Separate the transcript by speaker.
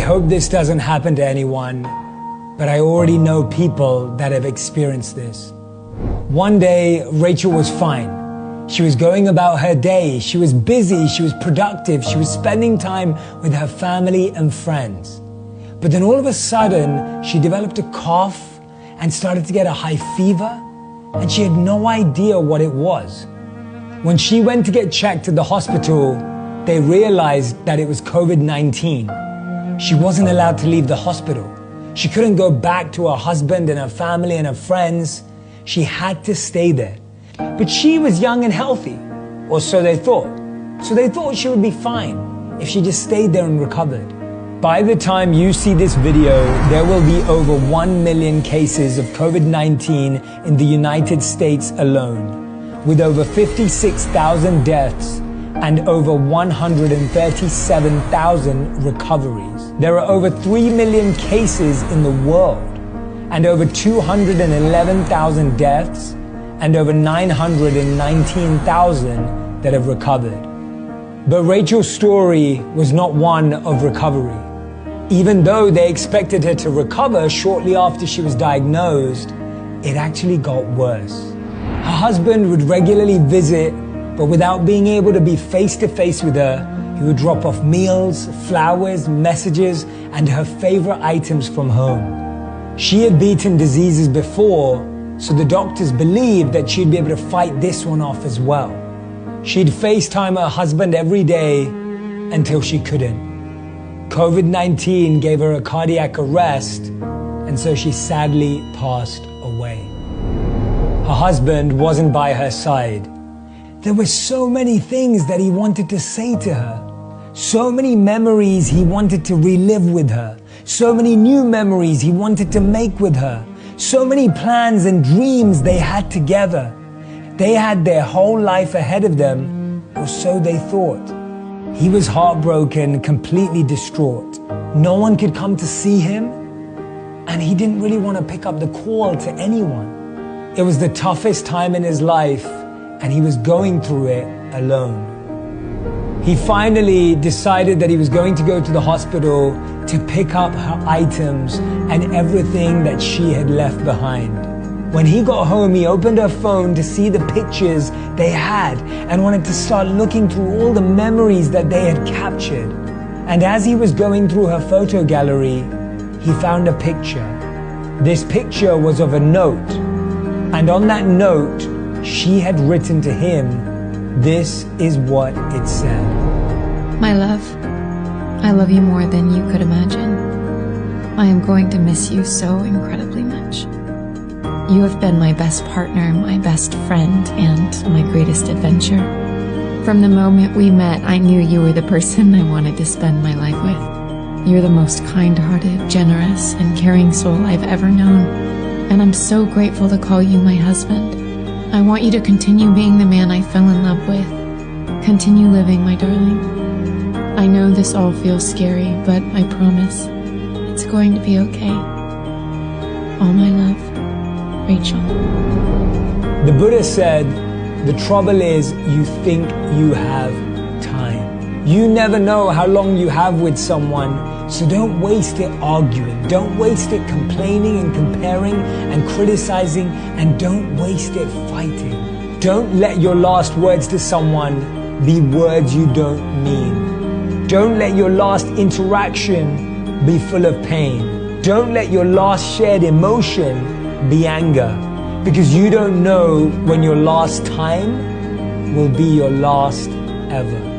Speaker 1: hope this doesn't happen to anyone, but I already know people that have experienced this. One day, Rachel was fine. She was going about her day. She was busy, she was productive, she was spending time with her family and friends. But then all of a sudden, she developed a cough and started to get a high fever, and she had no idea what it was. When she went to get checked at the hospital, they realized that it was COVID-19. She wasn't allowed to leave the hospital. She couldn't go back to her husband and her family and her friends. She had to stay there. But she was young and healthy, or so they thought. So they thought she would be fine if she just stayed there and recovered. By the time you see this video, there will be over 1 million cases of COVID-19 in the United States alone, with over 56,000 deaths and over 137,000 recoveries. There are over 3 million cases in the world, and over 211,000 deaths, and over 919,000 that have recovered. But Rachel's story was not one of recovery. Even though they expected her to recover shortly after she was diagnosed, it actually got worse. Her husband would regularly visit, but without being able to be face-to-face with her, he would drop off meals, flowers, messages, and her favorite items from home. She had beaten diseases before, so the doctors believed that she'd be able to fight this one off as well. She'd FaceTime her husband every day until she couldn't. COVID-19 gave her a cardiac arrest, and so she sadly passed away. Her husband wasn't by her side. There were so many things that he wanted to say to her, so many memories he wanted to relive with her, so many new memories he wanted to make with her, so many plans and dreams they had together. They had their whole life ahead of them, or so they thought. He was heartbroken, completely distraught. No one could come to see him, and he didn't really want to pick up the call to anyone. It was the toughest time in his life, and he was going through it alone. He finally decided that he was going to go to the hospital to pick up her items and everything that she had left behind. When he got home, he opened her phone to see the pictures they had and wanted to start looking through all the memories that they had captured. And as he was going through her photo gallery, he found a picture. This picture was of a note, and on that note, she had written to him, this is what it said.
Speaker 2: My love, I love you more than you could imagine. I am going to miss you so incredibly much. You have been my best partner, my best friend, and my greatest adventure. From the moment we met, I knew you were the person I wanted to spend my life with. You're the most kind-hearted, generous, and caring soul I've ever known, and I'm so grateful to call you my husband. I want you to continue being the man I fell in love with. Continue living, my darling. I know this all feels scary, but I promise it's going to be okay. All my love, Rachel.
Speaker 1: The Buddha said, the trouble is you think you have time. You never know how long you have with someone, so don't waste it arguing. Don't waste it complaining and comparing and criticizing, and don't waste it fighting. Don't let your last words to someone be words you don't mean. Don't let your last interaction be full of pain. Don't let your last shared emotion be anger, because you don't know when your last time will be your last ever.